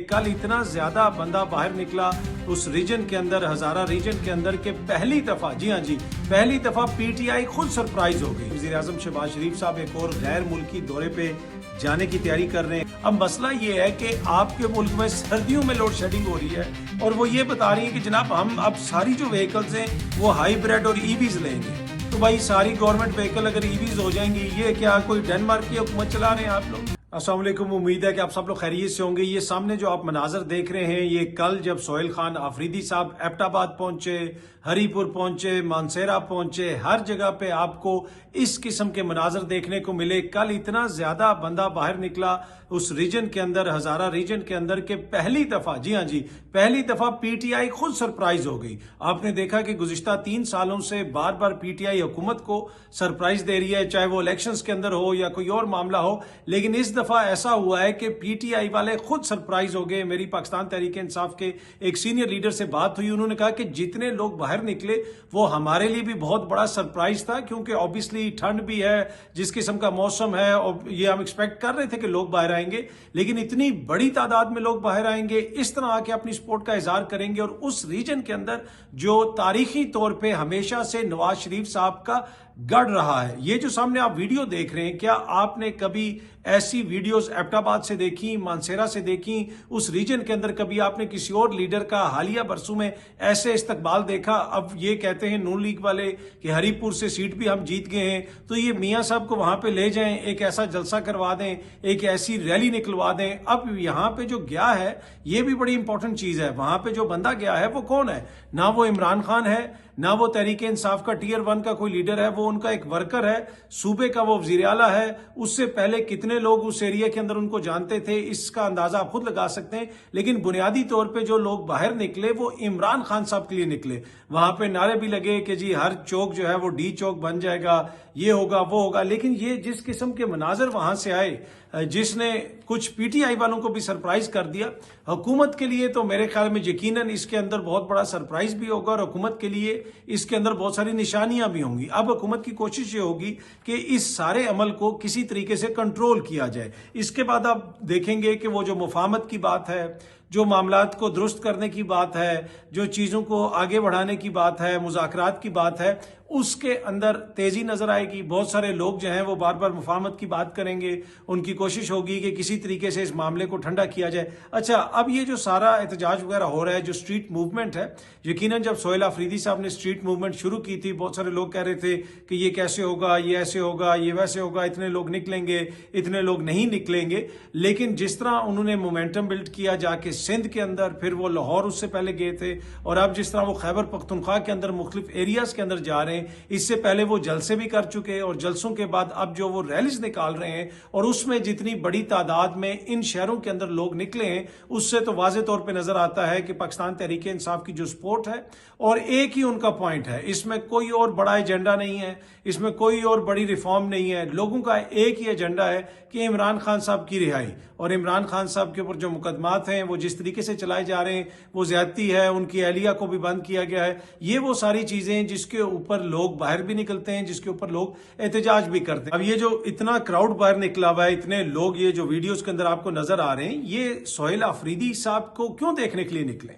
कल इतना ज्यादा बंदा बाहर निकला उस रीजन के अंदर, हजारा रीजन के अंदर के पहली दफा, जी हाँ जी, पहली दफा पीटीआई खुद सरप्राइज हो गई। वज़ीर आज़म शहबाज शरीफ साहब एक और गैर मुल्की दौरे पे जाने की तैयारी कर रहे हैं। अब मसला ये है कि आपके मुल्क में सर्दियों में लोड शेडिंग हो रही है और वो ये बता रही है कि जनाब हम अब सारी जो व्हीकल्स हैं वो हाइब्रिड और ईवीज लेंगे। तो भाई सारी गवर्नमेंट व्हीकल अगर ईवीज हो जाएंगी, ये क्या कोई डेनमार्क की हुकूमत चला रहे हैं आप लोग? अस्सलाम वालेकुम, उम्मीद है कि आप सब लोग खैरियत से होंगे। ये सामने जो आप मनाजर देख रहे हैं, ये कल जब सोहेल खान आफरीदी साहब एबटाबाद पहुंचे, हरीपुर पहुंचे, मानसेरा पहुंचे, हर जगह पे आपको इस किस्म के मनाजर देखने को मिले। कल इतना ज्यादा बंदा बाहर निकला उस रीजन के अंदर, हजारा रीजन के अंदर के पहली दफा, जी हाँ जी, पहली दफा पीटीआई खुद सरप्राइज हो गई। आपने देखा कि गुज़िश्ता 3 सालों से बार बार पीटीआई हुकूमत को सरप्राइज दे रही है, चाहे वो इलेक्शंस के अंदर हो या कोई और मामला हो, लेकिन इस दफा ऐसा हुआ है कि पीटीआई वाले खुद सरप्राइज हो गए। मेरी पाकिस्तान तहरीक इंसाफ के एक सीनियर लीडर से बात हुई, उन्होंने कहा कि जितने लोग बाहर निकले वो हमारे लिए भी बहुत बड़ा सरप्राइज था, क्योंकि ऑब्वियसली ठंड भी है, जिस किस्म का मौसम है, और ये हम एक्सपेक्ट कर रहे थे कि लोग बाहर आएंगे, लेकिन इतनी बड़ी तादाद में लोग बाहर आएंगे, इस तरह आके अपनी सपोर्ट का इजहार करेंगे। और उस रीजन के अंदर जो तारीखी तौर पे हमेशा से नवाज शरीफ साहब का गढ़ रहा है, ये जो सामने आप वीडियो देख रहे हैं, क्या आपने कभी ऐसी वीडियोस एबटाबाद से देखी, मानसेरा से देखी, उस रीजन के अंदर कभी आपने किसी और लीडर का हालिया बरसों में ऐसे इस्तकबाल देखा? अब ये कहते हैं नून लीग वाले कि हरीपुर से सीट भी हम जीत गए हैं, तो ये मियां साहब को वहां पे ले जाएं, एक ऐसा जलसा करवा दें, एक ऐसी रैली निकलवा दें। अब यहां पे जो गया है ये भी बड़ी इंपॉर्टेंट चीज है, वहां पे जो बंदा गया है वो कौन है? ना वो इमरान खान है, ना वो तहरीक इंसाफ का टीयर 1 का कोई लीडर है, वो उनका एक वर्कर है, सूबे का वो वजीर आला है। उससे पहले कितने लोग उस एरिया के अंदर उनको जानते थे, इसका अंदाजा आप खुद लगा सकते हैं। लेकिन बुनियादी तौर पे जो लोग बाहर निकले वो इमरान खान साहब के लिए निकले। वहां पे नारे भी लगे कि जी हर चौक जो है वो डी चौक बन जाएगा, ये होगा वो होगा। लेकिन ये जिस किस्म के मनाजर वहां से आए, जिसने कुछ पीटीआई वालों को भी सरप्राइज कर दिया, हुकूमत के लिए तो मेरे ख्याल में यकीनन इसके अंदर बहुत बड़ा सरप्राइज भी होगा और हुकूमत के लिए इसके अंदर बहुत सारी निशानियां भी होंगी। अब हुकूमत की कोशिश ये होगी कि इस सारे अमल को किसी तरीके से कंट्रोल किया जाए। इसके बाद आप देखेंगे कि वो जो मुफाहमत की बात है, जो मामलात को दुरुस्त करने की बात है, जो चीज़ों को आगे बढ़ाने की बात है, मुज़ाकरात की बात है, उसके अंदर तेज़ी नज़र आएगी। बहुत सारे लोग जो हैं वो बार बार मुफाहमत की बात करेंगे, उनकी कोशिश होगी कि किसी तरीके से इस मामले को ठंडा किया जाए। अच्छा, अब ये जो सारा एहतजाज वगैरह हो रहा है, जो स्ट्रीट मूवमेंट है, यकीनन जब सोहेल आफरीदी साहब ने स्ट्रीट मूवमेंट शुरू की थी, बहुत सारे लोग कह रहे थे कि ये कैसे होगा, ये ऐसे होगा, ये वैसे होगा, इतने लोग निकलेंगे, इतने लोग नहीं निकलेंगे। लेकिन जिस तरह उन्होंने मोमेंटम बिल्ड किया जाके सिंध के अंदर, फिर वो लाहौर उससे पहले गए थे, और अब जिस तरह वो खैबर पख्तूनख्वा के अंदर मुख्तलिफ एरियाज के अंदर जा रहे हैं, इससे पहले वो जलसे भी कर चुके हैं, और जलसों के बाद अब जो वो रैलीज निकाल रहे हैं, और उसमें जितनी बड़ी तादाद में इन शहरों के अंदर लोग निकले हैं, उससे तो वाज़े तौर पर नजर आता है कि पाकिस्तान तहरीक इंसाफ की जो सपोर्ट है, और एक ही उनका पॉइंट है, इसमें कोई और बड़ा एजेंडा नहीं है, इसमें कोई और बड़ी रिफॉर्म नहीं है। लोगों का एक ही एजेंडा है कि इमरान खान साहब की रिहाई, और इमरान खान साहब के ऊपर जो मुकदमात हैं वो जिस तरीके से चलाए जा रहे हैं वो ज्यादती है, उनकी एहलिया को भी बंद किया गया है। ये वो सारी चीजें जिसके ऊपर लोग बाहर भी निकलते हैं, जिसके ऊपर लोग एहतजाज भी करते हैं। अब ये जो इतना क्राउड बाहर निकला हुआ है, इतने लोग ये जो वीडियोस के अंदर आपको नजर आ रहे हैं, ये सोहेल आफरीदी साहब को क्यों देखने के लिए निकले?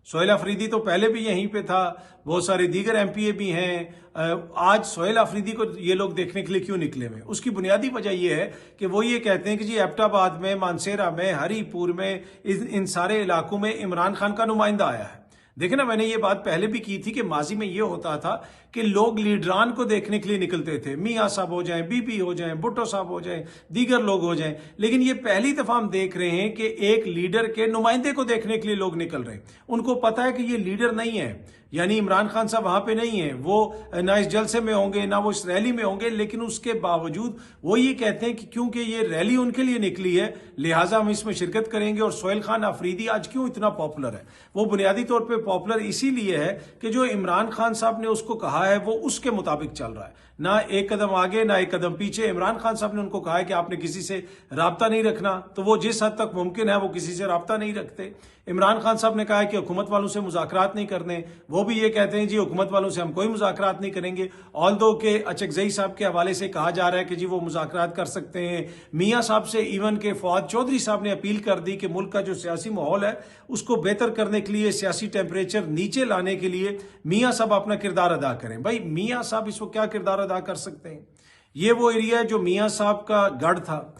सोहेल आफरीदी तो पहले भी यहीं पे था, बहुत सारे दीगर एमपीए भी हैं। आज सोहेल आफरीदी को ये लोग देखने के लिए क्यों निकले हुए? उसकी बुनियादी वजह यह है कि वो ये कहते हैं कि जी एबटाबाद में, मानसेरा में, हरीपुर में, इन सारे इलाकों में इमरान खान का नुमाइंदा आया है। देखे ना, मैंने ये बात पहले भी की थी कि माजी में ये होता था कि लोग लीडरान को देखने के लिए निकलते थे, मियाँ साहब हो जाएं, बीबी हो जाएं, भुट्टो साहब हो जाएं, दीगर लोग हो जाएं। लेकिन ये पहली दफा हम देख रहे हैं कि एक लीडर के नुमाइंदे को देखने के लिए लोग निकल रहे हैं। उनको पता है कि ये लीडर नहीं है, यानी इमरान खान साहब वहां पे नहीं है, वो ना इस जलसे में होंगे, ना वो इस रैली में होंगे, लेकिन उसके बावजूद वो ये कहते हैं कि क्योंकि ये रैली उनके लिए निकली है, लिहाजा हम इसमें शिरकत करेंगे। और सोहेल खान आफरीदी आज क्यों इतना पॉपुलर है? वो बुनियादी तौर पे पॉपुलर इसीलिए है कि जो इमरान खान साहब ने उसको कहा है वो उसके मुताबिक चल रहा है, ना एक कदम आगे ना एक कदम पीछे। इमरान खान साहब ने उनको कहा है कि आपने किसी से राब्ता नहीं रखना, तो वो जिस हद तक मुमकिन है वो किसी से राब्ता नहीं रखते। इमरान खान साहब ने कहा है कि हुकूमत वालों से मुज़ाकरात नहीं करने, वो भी ये कहते हैं जी हुकूमत वालों से हम कोई मुज़ाकरात नहीं करेंगे। ऑल्दो के अचकज़ई साहब के हवाले से कहा जा रहा है कि जी वो मुज़ाकरात कर सकते हैं। मियाँ साहब से इवन के फवाद चौधरी साहब ने अपील कर दी कि मुल्क का जो सियासी माहौल है उसको बेहतर करने के लिए, सियासी टेम्परेचर नीचे लाने के लिए मियाँ साहब अपना किरदार अदा करें। भाई मियाँ साहब इसको क्या किरदार अदा कर सकते हैं? ये वो एरिया है जो मियाँ साहब का गढ़ था।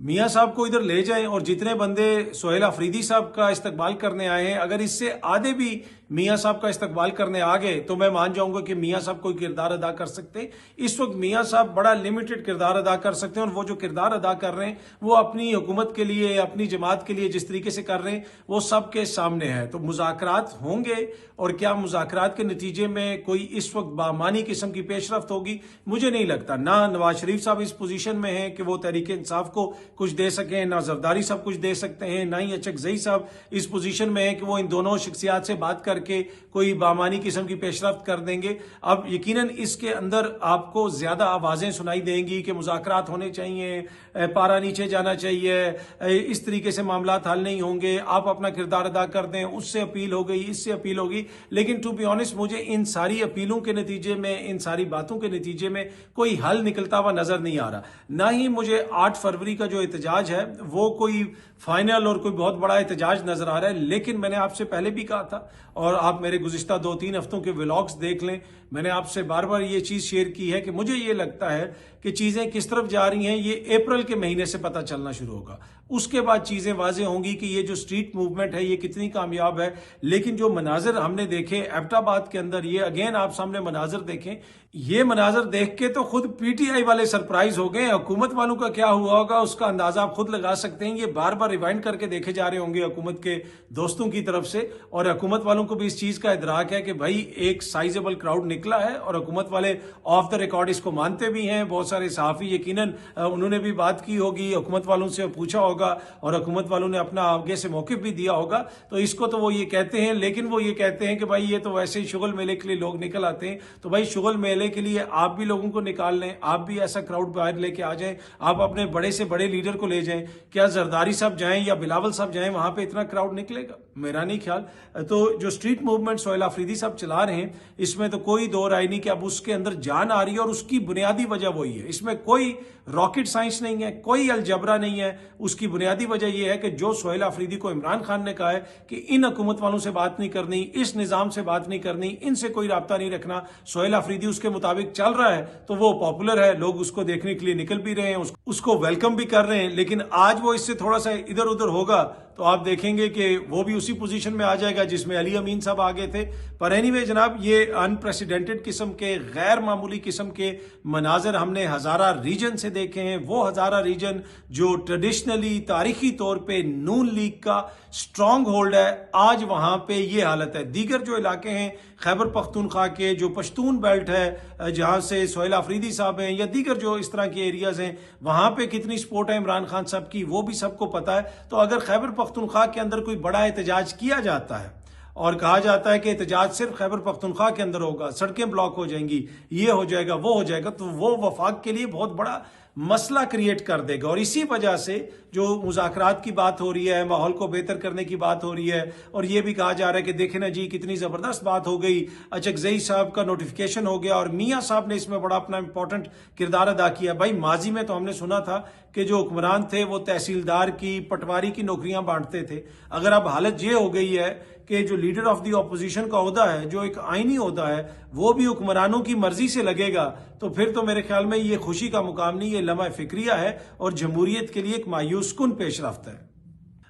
मियाँ साहब को इधर ले जाएं और जितने बंदे सोहेल अफरीदी साहब का इस्तकबाल करने आए हैं, अगर इससे आधे भी मियाँ साहब का इस्तकबाल करने आ गए तो मैं मान जाऊंगा कि मियाँ साहब कोई किरदार अदा कर सकते हैं। इस वक्त मियाँ साहब बड़ा लिमिटेड किरदार अदा कर सकते हैं और वो जो किरदार अदा कर रहे हैं वो अपनी हुकूमत के लिए, अपनी जमात के लिए जिस तरीके से कर रहे हैं वो सबके सामने है। तो मुज़ाकरात होंगे और क्या मुज़ाकरात के नतीजे में कोई इस वक्त बामानी किस्म की पेशरफ्त होगी? मुझे नहीं लगता। ना नवाज शरीफ साहब इस पोजीशन में हैं कि वो तहरीक इंसाफ को कुछ दे सकें, ना जरदारी साहब कुछ दे सकते हैं, ना ही अचकज़ई साहब इस पोजीशन में है कि वो इन दोनों शख्सियात से बात करके कोई बामानी किस्म की पेशरफ्त कर देंगे। अब यकीनन इसके अंदर आपको ज्यादा आवाजें सुनाई देंगी कि मुज़ाकरात होने चाहिए, पारा नीचे जाना चाहिए, इस तरीके से मामला हल नहीं होंगे, आप अपना किरदार अदा कर दें, उससे अपील हो गई, इससे अपील होगी। लेकिन टू बी ऑनेस्ट मुझे इन सारी अपीलों के नतीजे में, इन सारी बातों के नतीजे में कोई हल निकलता हुआ नजर नहीं आ रहा। ना ही मुझे 8 फरवरी का जो एहतजाज है वो कोई फाइनल और कोई बहुत बड़ा एहतजाज नजर आ रहा है। लेकिन मैंने आपसे पहले भी कहा था और आप मेरे गुज़िश्ता 2-3 हफ्तों के व्लॉग्स देख लें, मैंने आपसे बार बार ये चीज शेयर की है कि मुझे ये लगता है कि चीजें किस तरफ जा रही हैं ये अप्रैल के महीने से पता चलना शुरू होगा। उसके बाद चीजें वाज़ेह होंगी कि ये जो स्ट्रीट मूवमेंट है ये कितनी कामयाब है। लेकिन जो मनाजिर हमने देखे एबटाबाद के अंदर, ये अगेन आप सामने मनाजिर देखें, ये मनाजिर देख के तो खुद पीटीआई वाले सरप्राइज हो गए। हुकूमत वालों का क्या हुआ होगा उसका अंदाजा आप खुद लगा सकते हैं। ये बार बार रिवाइंड करके देखे जा रहे होंगे हुकूमत के दोस्तों की तरफ से, और हुकूमत वालों को भी इस चीज का इदराक है कि भाई एक साइजेबल क्राउड निकला है और हुकूमत वाले ऑफ द रिकॉर्ड इसको मानते भी हैं। बहुत सारे सहाफी यकीनन उन्होंने भी बात की होगी, हुकूमत वालों से पूछा होगा और हुकूमत वालों ने अपना आगे से मौक़िफ़ भी दिया होगा। तो इसको तो वो ये कहते हैं, लेकिन वो ये कहते हैं कि भाई ये तो वैसे ही शुगल मेले के लिए लोग निकल आते हैं। तो भाई शुगल मेले के लिए आप भी लोगों को निकाल लें, आप भी ऐसा क्राउड बाहर लेके आ जाएं, आप अपने बड़े से बड़े लीडर को ले जाएं। क्या जरदारी साहब जाएं या बिलावल साहब जाएं वहां पे इतना क्राउड निकलेगा? मेरा नहीं ख्याल। तो जो स्ट्रीट मूवमेंट सोहेल अफरीदी साहब चला रहे हैं इसमें तो कोई दो राय नहीं कि अब उसके अंदर जान आ रही है और उसकी बुनियादी वजह वही है। इसमें कोई रॉकेट साइंस नहीं है, कोई अलजबरा नहीं है। उसकी बुनियादी वजह यह है कि जो सोहेल अफरीदी को इमरान खान ने कहा है कि इन हुकूमत वालों से बात नहीं करनी, इस निजाम से बात नहीं करनी, इनसे कोई राब्ता नहीं रखना, सोहेल अफरीदी उसके मुताबिक चल रहा है तो वो पॉपुलर है, लोग उसको देखने के लिए निकल भी रहे हैं, उसको वेलकम भी कर रहे हैं। लेकिन आज वो इससे थोड़ा सा इधर उधर होगा तो आप देखेंगे कि वो भी उसी पोजीशन में आ जाएगा जिसमें अली अमीन साहब आगे थे। पर एनीवे जनाब, ये अनप्रेसिडेंटेड किस्म के, गैर मामूली किस्म के मनाजर हमने हजारा रीजन से देखे हैं। वो हजारा रीजन जो ट्रेडिशनली तारीखी तौर पे नून लीग का स्ट्रॉन्ग होल्ड है, आज वहां पे ये हालत है। दीगर जो इलाके हैं खैबर पख्तूनख्वा के, जो पश्तून बेल्ट है जहां से सोहेल अफरीदी साहब हैं, या दीगर जो इस तरह के एरियाज हैं, वहां पे कितनी सपोर्ट है इमरान खान साहब की वो भी सबको पता है। तो अगर खैबर पख्तूनख्वा के अंदर कोई बड़ा एहतजाज किया जाता है और कहा जाता है कि एहतजाज सिर्फ खैबर पख्तूनख्वा के अंदर होगा, सड़कें ब्लॉक हो जाएंगी, ये हो जाएगा, वो हो जाएगा, तो वो वफाक के लिए बहुत बड़ा मसला क्रिएट कर देगा। और इसी वजह से जो मुज़ाकरात की बात हो रही है, माहौल को बेहतर करने की बात हो रही है, और ये भी कहा जा रहा है कि देखें ना जी कितनी ज़बरदस्त बात हो गई, अचकज़ई साहब का नोटिफिकेशन हो गया और मियाँ साहब ने इसमें बड़ा अपना इंपॉर्टेंट किरदार अदा किया। भाई माजी में तो हमने सुना था कि जो हुक्मरान थे वो तहसीलदार की, पटवारी की नौकरियां बांटते थे। अगर अब हालत ये हो गई है कि जो लीडर ऑफ द ऑपोजिशन का ओहदा है, जो एक आईनी ओहदा है, वो भी हुक्मरानों की मर्जी से लगेगा, तो फिर तो मेरे ख्याल में ये खुशी का मुकाम नहीं, ये लम्हा फिक्रिया है और जमहूरियत के लिए एक मायूस कुन पेशरफ्त है।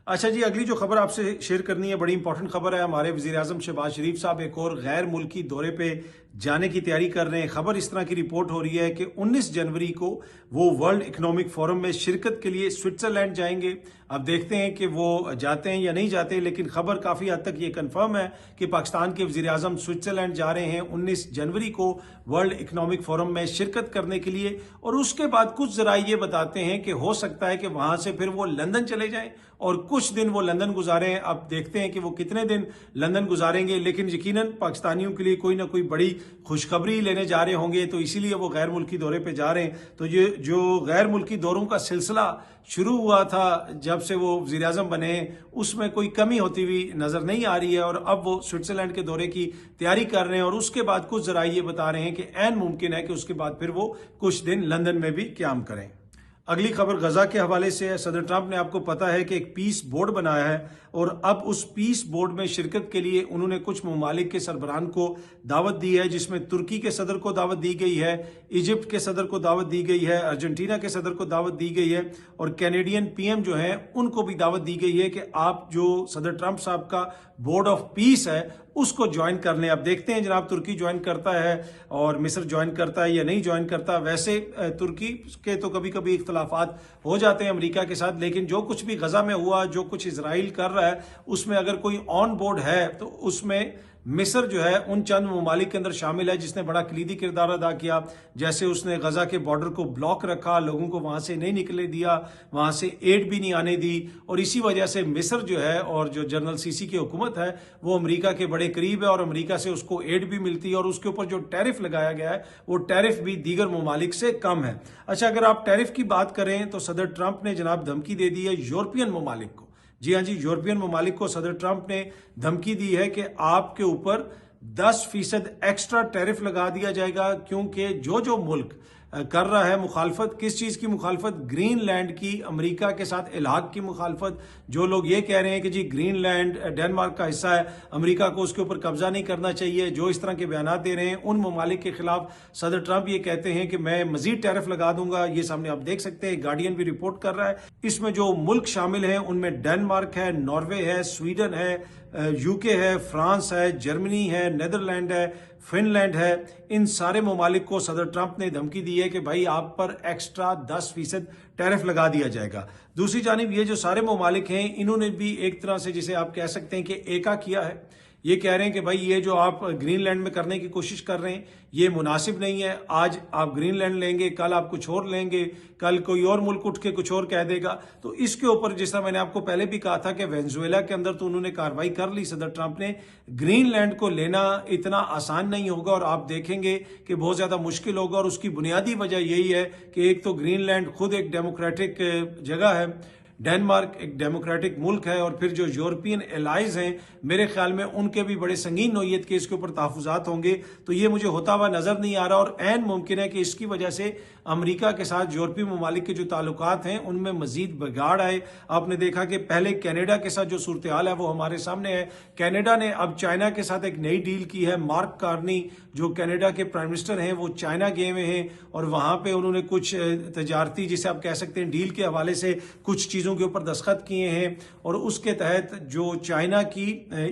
अच्छा जी, अगली जो खबर आपसे शेयर करनी है बड़ी इंपॉर्टेंट खबर है। हमारे वजीर आजम शहबाज शरीफ साहब एक और गैर मुल्की दौरे पे जाने की तैयारी कर रहे हैं। खबर इस तरह की रिपोर्ट हो रही है कि 19 जनवरी को वो वर्ल्ड इकोनॉमिक फोरम में शिरकत के लिए स्विट्जरलैंड जाएंगे। अब देखते हैं कि वो जाते हैं या नहीं जाते, लेकिन खबर काफ़ी हद तक ये कंफर्म है कि पाकिस्तान के वज़ीर आज़म स्विट्जरलैंड जा रहे हैं 19 जनवरी को वर्ल्ड इकोनॉमिक फोरम में शिरकत करने के लिए। और उसके बाद कुछ ज़रा ये बताते हैं कि हो सकता है कि वहाँ से फिर वो लंदन चले जाएं और कुछ दिन वो लंदन गुजारें। अब देखते हैं कि वो कितने दिन लंदन गुजारेंगे, लेकिन यकीनन पाकिस्तानियों के लिए कोई ना कोई बड़ी खुशखबरी लेने जा रहे होंगे, तो इसीलिए वो गैर मुल्की दौरे पे जा रहे हैं। तो ये जो गैर मुल्की दौरों का सिलसिला शुरू हुआ था जब से वो वज़ीर आज़म बने, उसमें कोई कमी होती हुई नज़र नहीं आ रही है। और अब वो स्विट्जरलैंड के दौरे की तैयारी कर रहे हैं और उसके बाद कुछ ज़रा ये बता रहे हैं कि ऐन मुमकिन है कि उसके बाद फिर वो कुछ दिन लंदन में भी क़याम करें। अगली खबर गजा के हवाले से है। सदर ट्रंप ने, आपको पता है कि एक पीस बोर्ड बनाया है और अब उस पीस बोर्ड में शिरकत के लिए उन्होंने कुछ ममालिक के सरबराहान को दावत दी है, जिसमें तुर्की के सदर को दावत दी गई है, इजिप्ट के सदर को दावत दी गई है, अर्जेंटीना के सदर को दावत दी गई है और कैनेडियन पीएम जो है उनको भी दावत दी गई है कि आप जो सदर ट्रंप साहब का बोर्ड ऑफ पीस है उसको ज्वाइन कर लें। अब देखते हैं जनाब तुर्की ज्वाइन करता है और मिस्र ज्वाइन करता है या नहीं ज्वाइन करता। वैसे तुर्की के तो कभी कभी इख्तलाफात हो जाते हैं अमेरिका के साथ, लेकिन जो कुछ भी गजा में हुआ, जो कुछ इजराइल कर रहा है, उसमें अगर कोई ऑन बोर्ड है तो उसमें मिस्र जो है उन चंद ममालिक के अंदर शामिल है जिसने बड़ा कलीदी किरदार अदा किया। जैसे उसने गजा के बॉर्डर को ब्लॉक रखा, लोगों को वहां से नहीं निकले दिया, वहां से एड भी नहीं आने दी और इसी वजह से मिस्र जो है और जो जनरल सीसी की हुकूमत है वो अमेरिका के बड़े करीब है और अमेरिका से उसको एड भी मिलती है और उसके ऊपर जो टैरिफ लगाया गया है वो टैरिफ भी दीगर ममालिक से कम है। अच्छा, अगर आप टैरिफ की बात करें तो सदर ट्रंप ने जनाब धमकी दे दी है यूरोपियन ममालिक को। जी हाँ जी, यूरोपियन ममालिक को सदर ट्रंप ने धमकी दी है कि आपके ऊपर 10% एक्स्ट्रा टैरिफ लगा दिया जाएगा, क्योंकि जो जो मुल्क कर रहा है मुखालफत, किस चीज़ की मुखालफत, ग्रीनलैंड की, अमेरिका के साथ इलाक की मुखालफत। जो लोग ये कह रहे हैं कि जी ग्रीनलैंड डेनमार्क का हिस्सा है, अमेरिका को उसके ऊपर कब्जा नहीं करना चाहिए, जो इस तरह के बयान दे रहे हैं, उन ममालिक के खिलाफ सदर ट्रंप ये कहते हैं कि मैं मजीद टैरिफ लगा दूंगा। ये सामने आप देख सकते हैं, गार्डियन भी रिपोर्ट कर रहा है। इसमें जो मुल्क शामिल हैं उनमें डेनमार्क है, नॉर्वे है, स्वीडन है, यूके है, फ्रांस है, जर्मनी है, नेदरलैंड है, फिनलैंड है। इन सारे ममालिक को सदर ट्रंप ने धमकी दी है कि भाई आप पर एक्स्ट्रा 10% टैरिफ लगा दिया जाएगा। दूसरी जानिब ये जो सारे ममालिक हैं इन्होंने भी एक तरह से, जिसे आप कह सकते हैं कि एका किया है। ये कह रहे हैं कि भाई ये जो आप ग्रीनलैंड में करने की कोशिश कर रहे हैं ये मुनासिब नहीं है। आज आप ग्रीनलैंड लेंगे, कल आप कुछ और लेंगे, कल कोई और मुल्क उठ के कुछ और कह देगा। तो इसके ऊपर, जिस तरह मैंने आपको पहले भी कहा था कि वेनेजुएला के अंदर तो उन्होंने कार्रवाई कर ली सदर ट्रंप ने, ग्रीनलैंड को लेना इतना आसान नहीं होगा और आप देखेंगे कि बहुत ज्यादा मुश्किल होगा। और उसकी बुनियादी वजह यही है कि एक तो ग्रीनलैंड खुद एक डेमोक्रेटिक जगह है, डेनमार्क एक डेमोक्रेटिक मुल्क है और फिर जो यूरोपियन एलाइज हैं मेरे ख्याल में उनके भी बड़े संगीन नौयत के इसके ऊपर तहफुजात होंगे। तो ये मुझे होता हुआ नजर नहीं आ रहा और ऐन मुमकिन है कि इसकी वजह से अमेरिका के साथ यूरोपीय ममालिक के जो ताल्लुकात हैं उनमें मजीद बिगाड़ आए। आपने देखा कि पहले कनाडा के साथ जो सूरत हाल है वो हमारे सामने है। कनाडा ने अब चाइना के साथ एक नई डील की है। मार्क कार्नी जो कनाडा के प्राइम मिनिस्टर हैं वो चाइना गए हुए हैं और वहां पे उन्होंने कुछ तजारती, जिसे आप कह सकते हैं डील के हवाले से कुछ चीजों के ऊपर दस्तखत किए हैं और उसके तहत जो चाइना की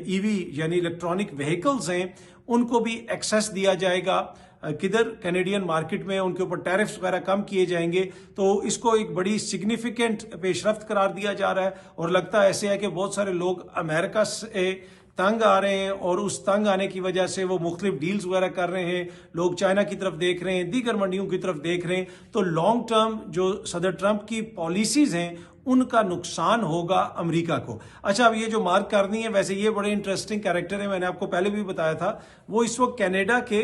ईवी यानी इलेक्ट्रॉनिक व्हीकल्स हैं उनको भी एक्सेस दिया जाएगा। किधर, कैनेडियन मार्केट में उनके ऊपर टैरिफ्स वगैरह कम किए जाएंगे। तो इसको एक बड़ी सिग्निफिकेंट पेशरफ्त करार दिया जा रहा है और लगता ऐसे है कि बहुत सारे लोग अमेरिका से तंग आ रहे हैं और उस तंग आने की वजह से वो मुख्तलिफ डील्स वगैरह कर रहे हैं। लोग चाइना की तरफ देख रहे हैं, दीगर मंडियों की तरफ देख रहे हैं। तो लॉन्ग टर्म जो सदर ट्रंप की पॉलिसीज हैं उनका नुकसान होगा अमेरिका को। अच्छा, अब ये जो मार्क कार्नी है, वैसे ये बड़े इंटरेस्टिंग कैरेक्टर है, मैंने आपको पहले भी बताया था। वो इस वक्त कनाडा के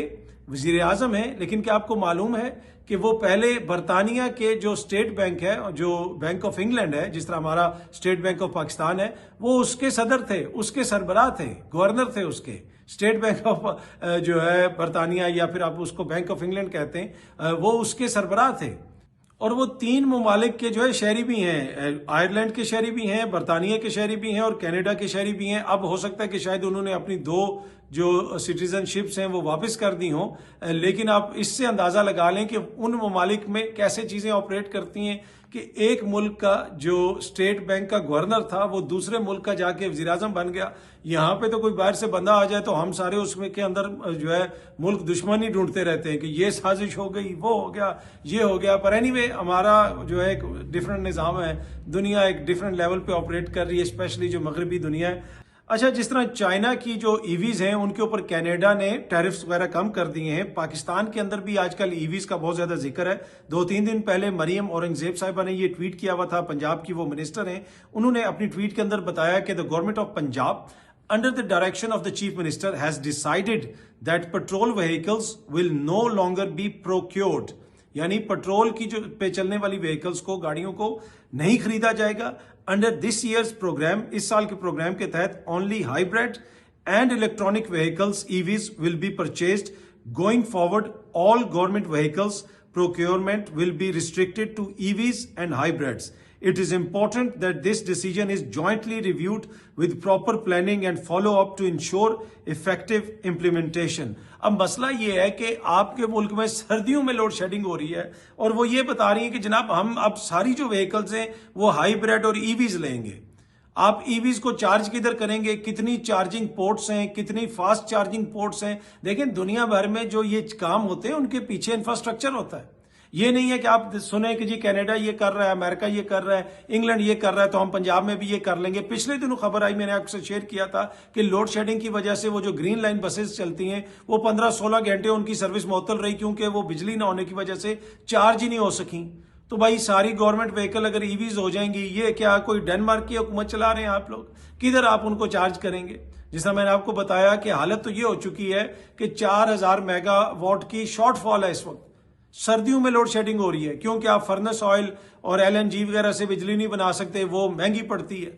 वजीर आजम है, लेकिन क्या आपको मालूम है कि वो पहले बरतानिया के जो स्टेट बैंक है, जो बैंक ऑफ इंग्लैंड है, जिस तरह हमारा स्टेट बैंक ऑफ पाकिस्तान है, वो उसके सदर थे, उसके सरबराह थे, गवर्नर थे उसके। स्टेट बैंक ऑफ जो है बरतानिया या फिर आप उसको बैंक ऑफ इंग्लैंड कहते हैं, वो उसके सरबराह थे। और वो 3 ममालिक के जो है शहरी भी हैं, आयरलैंड के शहरी भी हैं, बरतानिया के शहरी भी हैं और कनाडा के शहरी भी हैं। अब हो सकता है कि शायद उन्होंने अपनी 2 जो सिटीजनशिप्स हैं वो वापस कर दी हों, लेकिन आप इससे अंदाजा लगा लें कि उन ममालिक में कैसे चीजें ऑपरेट करती हैं। कि एक मुल्क का जो स्टेट बैंक का गवर्नर था वो दूसरे मुल्क का जाके वजीर आजम बन गया। यहाँ पे तो कोई बाहर से बंदा आ जाए तो हम सारे उसमें के अंदर जो है मुल्क दुश्मनी ढूंढते रहते हैं कि ये साजिश हो गई, वो हो गया, ये हो गया। पर एनीवे हमारा जो है एक डिफरेंट निज़ाम है, दुनिया एक डिफरेंट लेवल पे ऑपरेट कर रही है, स्पेशली जो मगरबी दुनिया है। अच्छा, जिस तरह चाइना की जो ईवीज हैं उनके ऊपर कनाडा ने टैरिफ्स वगैरह कम कर दिए हैं, पाकिस्तान के अंदर भी आजकल ईवीज का बहुत ज्यादा जिक्र है। 2-3 दिन पहले मरियम औरंगजेब साहिबा ने ये ट्वीट किया हुआ था, पंजाब की वो मिनिस्टर हैं, उन्होंने अपनी ट्वीट के अंदर बताया कि the government of Punjab under the direction of the chief minister has decided that petrol vehicles will no longer be procured, यानी पेट्रोल की जो पे चलने वाली व्हीकल्स को, गाड़ियों को नहीं खरीदा जाएगा। अंडर दिस ईयर्स प्रोग्राम, इस साल के प्रोग्राम के तहत only hybrid and electronic vehicles EVs will be purchased. Going forward all government vehicles procurement will be restricted to EVs and hybrids. It is important that this decision is jointly reviewed with proper planning and follow-up to ensure effective implementation. अब मसला ये है कि आपके मुल्क में सर्दियों में लोड शेडिंग हो रही है और वो ये बता रही है कि जनाब हम अब सारी जो व्हीकल्स हैं वो हाइब्रिड और ईवीज लेंगे। आप ईवीज को चार्ज किधर करेंगे? कितनी चार्जिंग पोर्ट्स हैं, कितनी फास्ट चार्जिंग पोर्ट्स हैं? देखें, दुनिया भर में जो ये काम होते हैं उनके पीछे इंफ्रास्ट्रक्चर होता है। ये नहीं है कि आप सुने कि जी कनाडा ये कर रहा है, अमेरिका ये कर रहा है, इंग्लैंड ये कर रहा है तो हम पंजाब में भी ये कर लेंगे। पिछले दिनों खबर आई, मैंने आपसे शेयर किया था कि लोड शेडिंग की वजह से वो जो ग्रीन लाइन बसेस चलती हैं वो 15-16 घंटे उनकी सर्विस मुअत्तल रही, क्योंकि वो बिजली ना होने की वजह से चार्ज ही नहीं हो सकी। तो भाई सारी गवर्नमेंट व्हीकल अगर ईवीज हो जाएंगी, ये क्या कोई डेनमार्क की हुकूमत चला रहे हैं आप लोग? किधर आप उनको चार्ज करेंगे? जिस तरह मैंने आपको बताया कि हालत तो ये हो चुकी है कि 4000 मेगावाट की शॉर्टफॉल है इस वक्त। सर्दियों में लोड शेडिंग हो रही है क्योंकि आप फर्नेस ऑयल और LNG वगैरह से बिजली नहीं बना सकते, वो महंगी पड़ती है।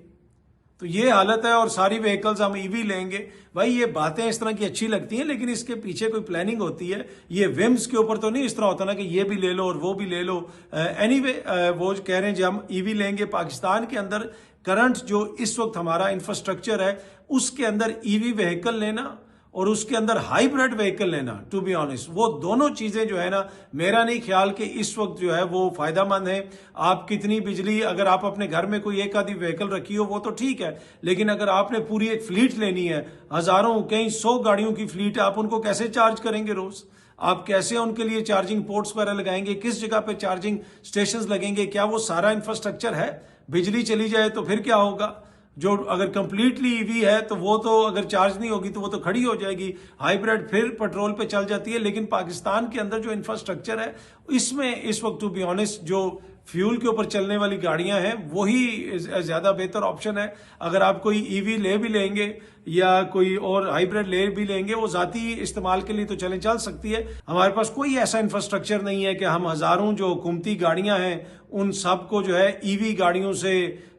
तो ये हालत है और सारी व्हीकल्स हम ईवी लेंगे। भाई ये बातें इस तरह की अच्छी लगती हैं, लेकिन इसके पीछे कोई प्लानिंग होती है। ये विम्स के ऊपर तो नहीं इस तरह होता ना कि ये भी ले लो और वो भी ले लो। एनीवे वो कह रहे हैं जब हम ईवी लेंगे, पाकिस्तान के अंदर करंट जो इस वक्त हमारा इंफ्रास्ट्रक्चर है उसके अंदर ईवी व्हीकल लेना और उसके अंदर हाइब्रिड व्हीकल लेना, टू बी ऑनेस्ट, वो दोनों चीजें जो है ना, मेरा नहीं ख्याल कि इस वक्त जो है वो फायदेमंद है। आप कितनी बिजली, अगर आप अपने घर में कोई एक आधी व्हीकल रखी हो वो तो ठीक है, लेकिन अगर आपने पूरी एक फ्लीट लेनी है, हजारों कई 100 गाड़ियों की फ्लीट, आप उनको कैसे चार्ज करेंगे रोज? आप कैसे उनके लिए चार्जिंग पोर्ट्स वगैरह लगाएंगे? किस जगह पे चार्जिंग स्टेशन लगेंगे? क्या वो सारा इंफ्रास्ट्रक्चर है? बिजली चली जाए तो फिर क्या होगा? जो अगर कंप्लीटली ईवी है तो वो तो अगर चार्ज नहीं होगी तो वो तो खड़ी हो जाएगी। हाइब्रिड फिर पेट्रोल पे चल जाती है। लेकिन पाकिस्तान के अंदर जो इंफ्रास्ट्रक्चर है इसमें इस वक्त टू बी ऑनेस्ट जो फ्यूल के ऊपर चलने वाली गाड़ियां हैं वही ज्यादा बेहतर ऑप्शन है। अगर आप कोई ईवी ले भी लेंगे या कोई और हाइब्रिड ले भी लेंगे, वो जाती इस्तेमाल के लिए तो चल सकती है। हमारे पास कोई ऐसा इंफ्रास्ट्रक्चर नहीं है कि हम हजारों जो हुकूमती गाड़ियां हैं उन सब को जो है ईवी गाड़ियों से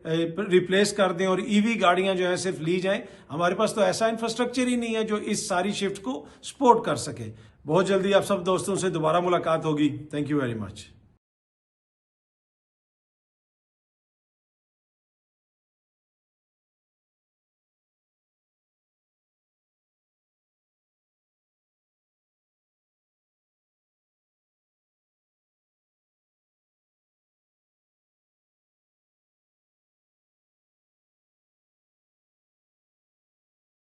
रिप्लेस कर दें और ईवी गाड़ियां जो है सिर्फ ली जाएं। हमारे पास तो ऐसा इंफ्रास्ट्रक्चर ही नहीं है जो इस सारी शिफ्ट को सपोर्ट कर सके। बहुत जल्दी आप सब दोस्तों से दोबारा मुलाकात होगी। Thank you very much.